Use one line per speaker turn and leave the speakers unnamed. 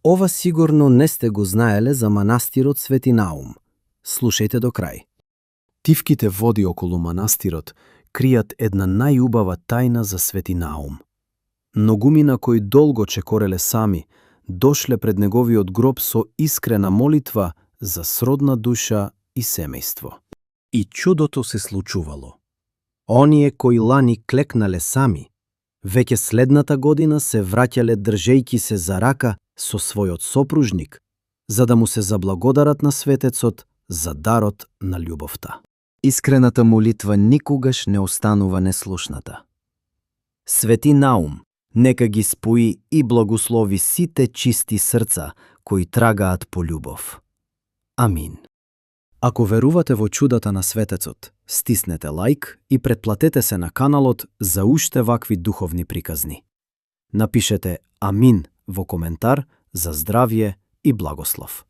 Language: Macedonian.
Ова сигурно не сте го знаеле за манастирот Свети Наум. Слушајте до крај.
Тивките води околу манастирот кријат една најубава тајна за Свети Наум. Многумина кои долго чекореле сами, дошле пред неговиот гроб со искрена молитва за сродна душа и семејство.
И чудото се случувало. Оние кои лани клекнале сами, веќе следната година се враќале држејки се за рака со својот сопружник, за да му се заблагодарат на светецот за дарот на љубовта. Искрената молитва никогаш не останува неслушната. Свети Наум нека ги спои и благослови сите чисти срца кои трагаат по љубов. Амин. Ако верувате во чудата на светецот, стиснете лајк и претплатете се на каналот за уште вакви духовни приказни. Напишете Амин во коментар за здравје и благослов.